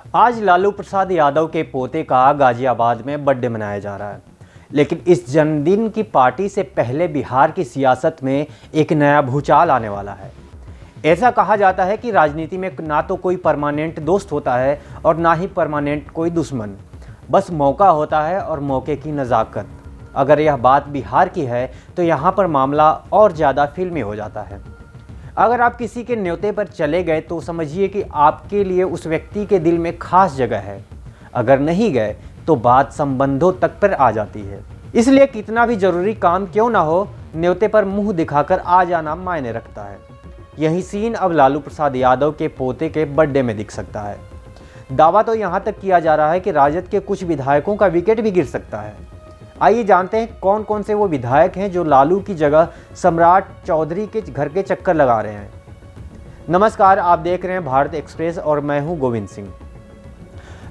आज लालू प्रसाद यादव के पोते का गाजियाबाद में बर्थडे मनाया जा रहा है। लेकिन इस जन्मदिन की पार्टी से पहले बिहार की सियासत में एक नया भूचाल आने वाला है। ऐसा कहा जाता है कि राजनीति में ना तो कोई परमानेंट दोस्त होता है और ना ही परमानेंट कोई दुश्मन, बस मौका होता है और मौके की नज़ाकत। अगर यह बात बिहार की है तो यहाँ पर मामला और ज़्यादा फिल्मी हो जाता है। अगर आप किसी के न्योते पर चले गए तो समझिए कि आपके लिए उस व्यक्ति के दिल में खास जगह है। अगर नहीं गए तो बात संबंधों तक पर आ जाती है। इसलिए कितना भी जरूरी काम क्यों ना हो, न्योते पर मुंह दिखाकर आ जाना मायने रखता है। यही सीन अब लालू प्रसाद यादव के पोते के बर्थडे में दिख सकता है। दावा तो यहाँ तक किया जा रहा है कि राजद के कुछ विधायकों का विकेट भी गिर सकता है। आइए जानते हैं कौन कौन से वो विधायक हैं जो लालू की जगह सम्राट चौधरी के घर के चक्कर लगा रहे हैं। नमस्कार, आप देख रहे हैं भारत एक्सप्रेस और मैं हूं गोविंद सिंह।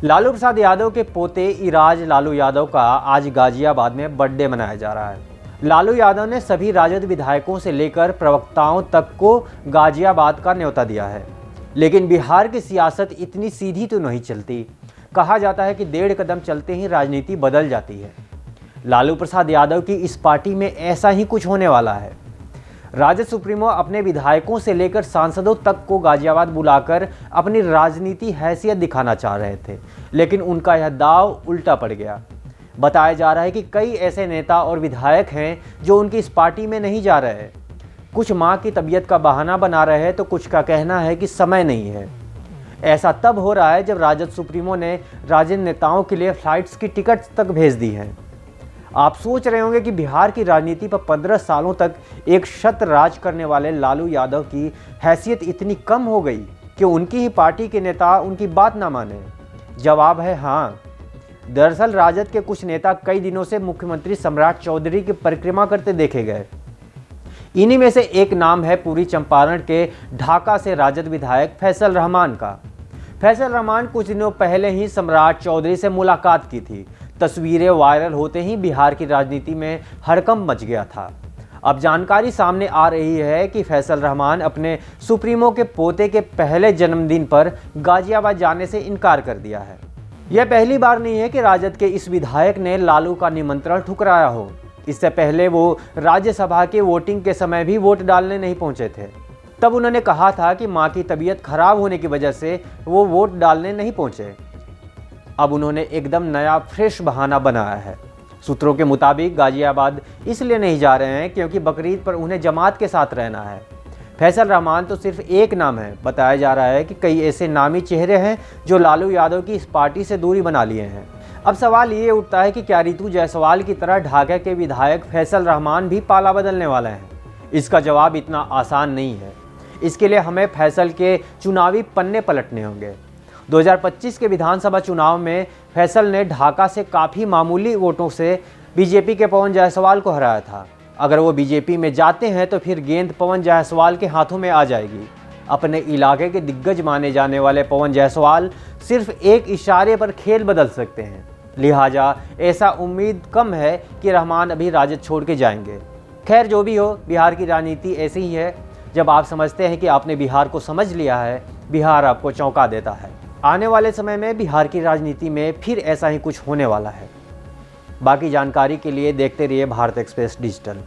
लालू प्रसाद यादव के पोते इराज लालू यादव का आज गाजियाबाद में बर्थडे मनाया जा रहा है। लालू यादव ने सभी राजद विधायकों से लेकर प्रवक्ताओं तक को गाजियाबाद का न्योता दिया है। लेकिन बिहार की सियासत इतनी सीधी तो नहीं चलती। कहा जाता है कि 1.5 कदम चलते ही राजनीति बदल जाती है। लालू प्रसाद यादव की इस पार्टी में ऐसा ही कुछ होने वाला है। राजद सुप्रीमो अपने विधायकों से लेकर सांसदों तक को गाजियाबाद बुलाकर अपनी राजनीति हैसियत दिखाना चाह रहे थे, लेकिन उनका यह दाव उल्टा पड़ गया। बताया जा रहा है कि कई ऐसे नेता और विधायक हैं जो उनकी इस पार्टी में नहीं जा रहे। कुछ मां की तबीयत का बहाना बना रहे हैं तो कुछ का कहना है कि समय नहीं है। ऐसा तब हो रहा है जब राजद सुप्रीमो ने राजद नेताओं के लिए फ्लाइट्स की टिकट तक भेज दी हैं। आप सोच रहे होंगे कि बिहार की राजनीति पर 15 सालों तक एक शत राज करने वाले लालू यादव की हैसियत इतनी कम हो गई कि उनकी ही पार्टी के नेता उनकी बात ना माने। जवाब है हाँ। दरअसल राजद के कुछ नेता कई दिनों से मुख्यमंत्री सम्राट चौधरी की परिक्रमा करते देखे गए। इन्हीं में से एक नाम है पूर्वी चंपारण के ढाका से राजद विधायक फैसल रहमान का। फैसल रहमान कुछ दिनों पहले ही सम्राट चौधरी से मुलाकात की थी। तस्वीरें वायरल होते ही बिहार की राजनीति में हड़कंप मच गया था। अब जानकारी सामने आ रही है कि फैसल रहमान अपने सुप्रीमो के पोते के पहले जन्मदिन पर गाजियाबाद जाने से इनकार कर दिया है। यह पहली बार नहीं है कि राजद के इस विधायक ने लालू का निमंत्रण ठुकराया हो। इससे पहले वो राज्यसभा के वोटिंग के समय भी वोट डालने नहीं पहुंचे थे। तब उन्होंने कहा था कि मां की तबीयत खराब होने की वजह से वो वोट डालने नहीं पहुंचे। अब उन्होंने एकदम नया फ्रेश बहाना बनाया है। सूत्रों के मुताबिक गाजियाबाद इसलिए नहीं जा रहे हैं क्योंकि बकरीद पर उन्हें जमात के साथ रहना है। फैसल रहमान तो सिर्फ एक नाम है। बताया जा रहा है कि कई ऐसे नामी चेहरे हैं जो लालू यादव की इस पार्टी से दूरी बना लिए हैं। अब सवाल ये उठता है कि क्या रितु जायसवाल की तरह ढाका के विधायक फैसल रहमान भी पाला बदलने वाले हैं? इसका जवाब इतना आसान नहीं है। इसके लिए हमें फैसल के चुनावी पन्ने पलटने होंगे। 2025 के विधानसभा चुनाव में फैसल ने ढाका से काफ़ी मामूली वोटों से बीजेपी के पवन जायसवाल को हराया था। अगर वो बीजेपी में जाते हैं तो फिर गेंद पवन जायसवाल के हाथों में आ जाएगी। अपने इलाके के दिग्गज माने जाने वाले पवन जायसवाल सिर्फ एक इशारे पर खेल बदल सकते हैं। लिहाजा ऐसा उम्मीद कम है कि रहमान अभी राजद छोड़ के जाएंगे। खैर, जो भी हो, बिहार की राजनीति ऐसी ही है। जब आप समझते हैं कि आपने बिहार को समझ लिया है, बिहार आपको चौंका देता है। आने वाले समय में बिहार की राजनीति में फिर ऐसा ही कुछ होने वाला है। बाकी जानकारी के लिए देखते रहिए भारत एक्सप्रेस डिजिटल।